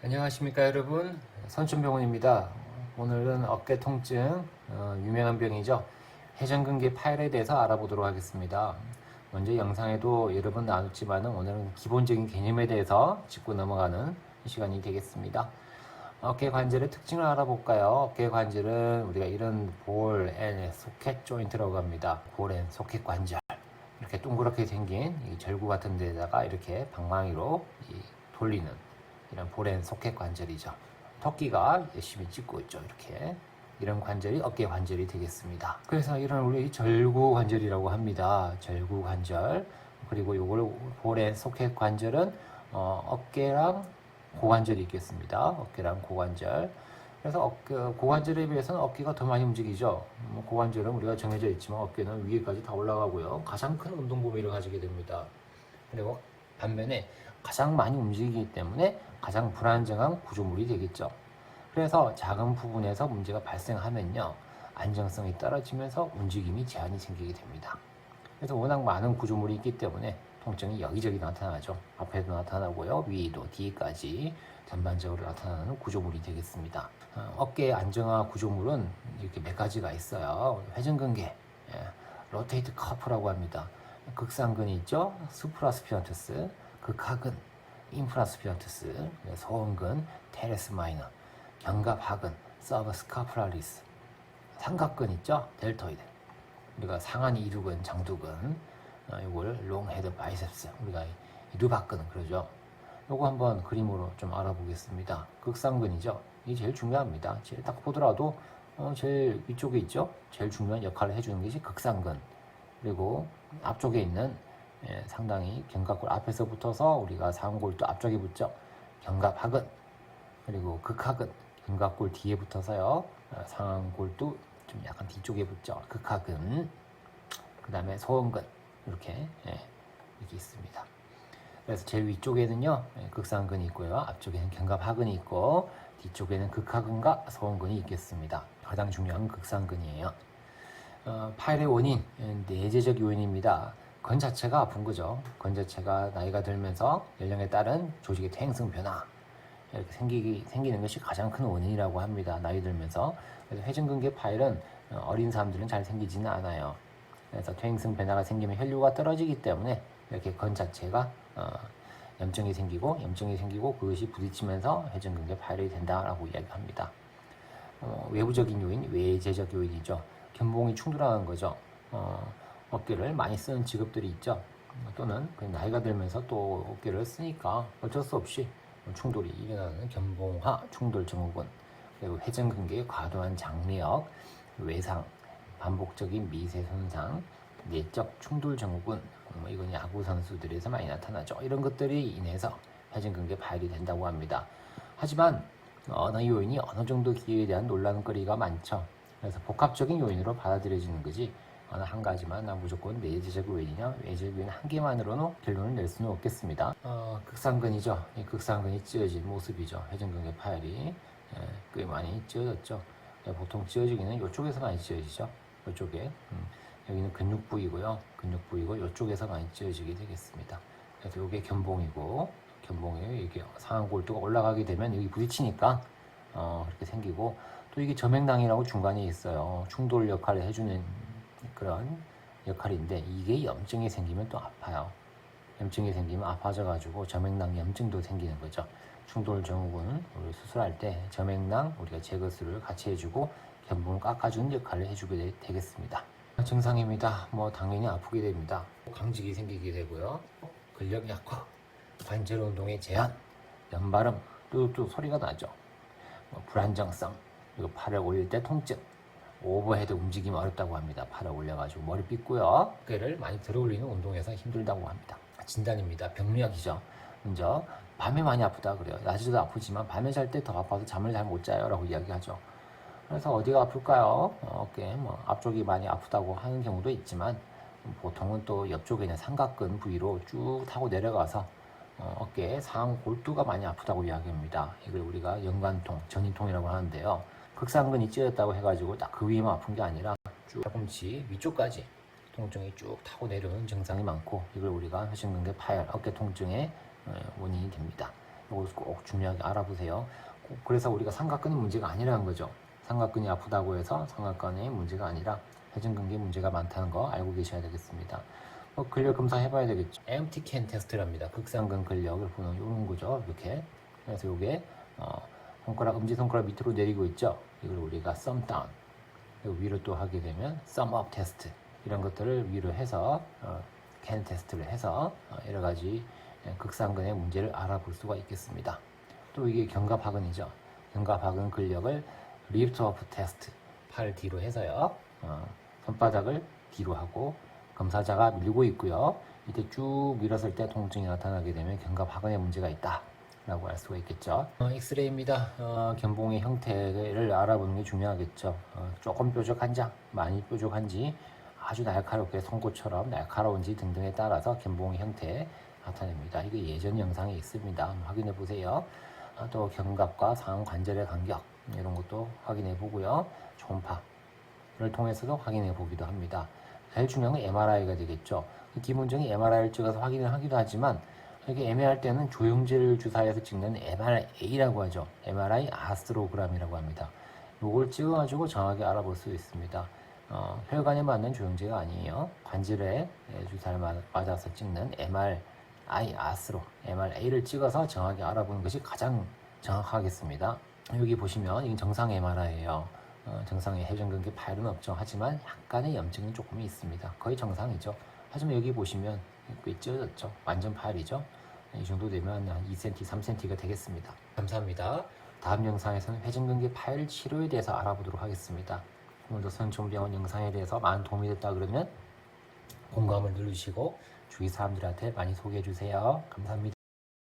안녕하십니까 여러분, 선천병원입니다. 오늘은 어깨 통증, 유명한 병이죠. 회전근개 파열에 대해서 알아보도록 하겠습니다. 먼저 영상에도 여러 번 나눴지만 오늘은 기본적인 개념에 대해서 짚고 넘어가는 시간이 되겠습니다. 어깨 관절의 특징을 알아볼까요? 어깨 관절은 우리가 이런 볼 앤 소켓 조인트라고 합니다. 볼 앤 소켓 관절, 이렇게 동그랗게 생긴 이 절구 같은 데다가 이렇게 방망이로 돌리는 이런 볼 앤 소켓 관절이죠. 토끼가 열심히 찢고 있죠. 이렇게 이런 관절이 어깨 관절이 되겠습니다. 그래서 이런 우리 절구 관절이라고 합니다. 절구 관절. 그리고 요걸 볼 앤 소켓 관절은 어깨랑 고관절이 있겠습니다. 어깨랑 고관절. 그래서 고관절에 비해서는 어깨가 더 많이 움직이죠. 고관절은 우리가 정해져 있지만 어깨는 위에까지 다 올라가고요. 가장 큰 운동 범위를 가지게 됩니다. 그리고 반면에 가장 많이 움직이기 때문에 가장 불안정한 구조물이 되겠죠. 그래서 작은 부분에서 문제가 발생하면요, 안정성이 떨어지면서 움직임이 제한이 생기게 됩니다. 그래서 워낙 많은 구조물이 있기 때문에 통증이 여기저기 나타나죠. 앞에도 나타나고요, 위도 뒤까지 전반적으로 나타나는 구조물이 되겠습니다. 어깨의 안정화 구조물은 이렇게 몇 가지가 있어요. 회전근개, 로테이트 커프라고 합니다. 극상근이 있죠. 수프라스피언투스, 극하근, 인프라스피언투스, 소음근, 테레스 마이너, 견갑하근, 서브스카프라리스, 삼각근 있죠. 델토이드, 우리가 상한 이두근, 장두근, 이걸 롱헤드 바이셉스, 우리가 이두박근 그러죠. 요거 한번 그림으로 좀 알아보겠습니다. 극상근이죠. 이게 제일 중요합니다. 제일 딱 보더라도 제일 위쪽에 있죠. 제일 중요한 역할을 해주는 것이 극상근. 그리고 앞쪽에 있는 상당히 견갑골 앞에서 붙어서 우리가 상골도 앞쪽에 붙죠. 견갑하근. 그리고 극하근, 견갑골 뒤에 붙어서요. 상골도 좀 약간 뒤쪽에 붙죠. 극하근. 그 다음에 소음근, 이렇게 있습니다. 그래서 제일 위쪽에는요, 극상근이 있고요. 앞쪽에는 견갑하근이 있고, 뒤쪽에는 극하근과 소음근이 있겠습니다. 가장 중요한 극상근이에요. 파열의 원인, 내재적 요인입니다. 건 자체가 아픈 거죠. 건 자체가 나이가 들면서 연령에 따른 조직의 퇴행성 변화, 이렇게 생기는 것이 가장 큰 원인이라고 합니다. 나이 들면서. 그래서 회전근개 파열은 어린 사람들은 잘 생기지는 않아요. 그래서 퇴행성 변화가 생기면 혈류가 떨어지기 때문에 이렇게 건 자체가 염증이 생기고 그것이 부딪히면서 회전근개 파열이 된다라고 이야기합니다. 외부적인 요인, 외재적 요인이죠. 견봉이 충돌하는 거죠. 어깨를 많이 쓰는 직업들이 있죠. 또는 나이가 들면서 또 어깨를 쓰니까 어쩔 수 없이 충돌이 일어나는 견봉하 충돌 증후군, 그리고 회전근개의 과도한 장력, 외상, 반복적인 미세 손상, 내적 충돌 증후군, 이건 야구 선수들에서 많이 나타나죠. 이런 것들이 인해서 회전근개 파열이 된다고 합니다. 하지만 언어 요인이 어느 정도 기회에 대한 논란거리가 많죠. 그래서 복합적인 요인으로 받아들여지는 거지 어느 한 가지만 무조건 내재적 요인이냐 외재적 요인 한 개만으로는 결론을 낼 수는 없겠습니다. 극상근이죠. 이 극상근이 찢어진 모습이죠. 회전근개 파열이 꽤 많이 찢어졌죠. 보통 찢어지기는 이쪽에서 많이 찢어지죠. 이쪽에 여기는 근육 부위고요. 근육 부위고 이쪽에서 많이 찢어지게 되겠습니다. 그래서 이게 견봉이고, 견봉에 이게 상완골두가 올라가게 되면 여기 부딪히니까 그렇게 생기고, 또 이게 저맥낭이라고 중간에 있어요. 충돌 역할을 해주는 그런 역할인데, 이게 염증이 생기면 또 아파요. 염증이 생기면 아파져가지고 저맥낭 염증도 생기는 거죠. 충돌 증후군 우리 수술할 때 저맥낭 우리가 제거술을 같이 해주고 견봉을 깎아주는 역할을 해주게 되겠습니다. 증상입니다. 당연히 아프게 됩니다. 강직이 생기게 되고요. 근력 약화, 관절 운동의 제한, 연발음, 또 소리가 나죠. 불안정성, 그리고 팔을 올릴 때 통증, 오버헤드 움직임이 어렵다고 합니다. 팔을 올려가지고 머리 삐고요. 어깨를 많이 들어 올리는 운동에서 힘들다고 합니다. 진단입니다. 병리학이죠. 먼저 밤에 많이 아프다 그래요. 낮에도 아프지만 밤에 잘 때 더 아파서 잠을 잘 못 자요 라고 이야기하죠. 그래서 어디가 아플까요? 어깨 앞쪽이 많이 아프다고 하는 경우도 있지만 보통은 또 옆쪽에 있는 삼각근 부위로 쭉 타고 내려가서 어깨 상완 골두가 많이 아프다고 이야기합니다. 이걸 우리가 연관통, 전이통이라고 하는데요. 극상근이 찢어졌다고 해가지고 딱 그 위에만 아픈 게 아니라 쭉 조금씩 위쪽까지 통증이 쭉 타고 내려오는 증상이 많고, 이걸 우리가 회전근개 파열, 어깨 통증의 원인이 됩니다. 이거 꼭 중요하게 알아보세요. 그래서 우리가 삼각근이 문제가 아니라는 거죠. 삼각근이 아프다고 해서 삼각근이 문제가 아니라 회전근개에 문제가 많다는 거 알고 계셔야 되겠습니다. 근력 검사 해봐야 되겠죠. empty can 테스트랍니다. 극상근 근력을 보는 이런 거죠. 이렇게. 그래서 이게 손가락, 엄지손가락 밑으로 내리고 있죠. 이걸 우리가 thumb down, 위로 또 하게 되면 thumb up 테스트, 이런 것들을 위로 해서 can 테스트를 해서 여러 가지 극상근의 문제를 알아볼 수가 있겠습니다. 또 이게 견갑하근이죠. 견갑하근 근력을 lift off 테스트, 팔 뒤로 해서요. 손바닥을 뒤로 하고 검사자가 밀고 있고요. 이때 쭉 밀었을 때 통증이 나타나게 되면 견갑하근에 문제가 있다 라고 알 수가 있겠죠. 엑스레이입니다. 견봉의 형태를 알아보는 게 중요하겠죠. 조금 뾰족한지 많이 뾰족한지 아주 날카롭게 송곳처럼 날카로운지 등등에 따라서 견봉의 형태 나타냅니다. 이게 예전 영상에 있습니다. 확인해 보세요. 또 견갑과 상완 관절의 간격 이런 것도 확인해 보고요. 초음파를 통해서도 확인해 보기도 합니다. 제일 중요한 건 MRI가 되겠죠. 기본적인 MRI를 찍어서 확인을 하기도 하지만 이게 애매할 때는 조영제를 주사해서 찍는 MRA라고 하죠. MRI 아스트로그램이라고 합니다. 이걸 찍어가지고 정확히 알아볼 수 있습니다. 혈관에 맞는 조영제가 아니에요. 관절에 주사를 맞아서 찍는 MRI 아스트로, MRA를 찍어서 정확히 알아보는 것이 가장 정확하겠습니다. 여기 보시면 이건 정상 MRI예요. 정상의 회전근개 파열은 없죠. 하지만 약간의 염증은 조금 있습니다. 거의 정상이죠. 하지만 여기 보시면 꽤 찢어졌죠. 완전 파열이죠. 이 정도 되면 한 2cm, 3cm가 되겠습니다. 감사합니다. 다음 영상에서는 회전근개 파열 치료에 대해서 알아보도록 하겠습니다. 오늘도 선천병원 영상에 대해서 많은 도움이 됐다 그러면 공감을 누르시고 주위 사람들한테 많이 소개해 주세요. 감사합니다.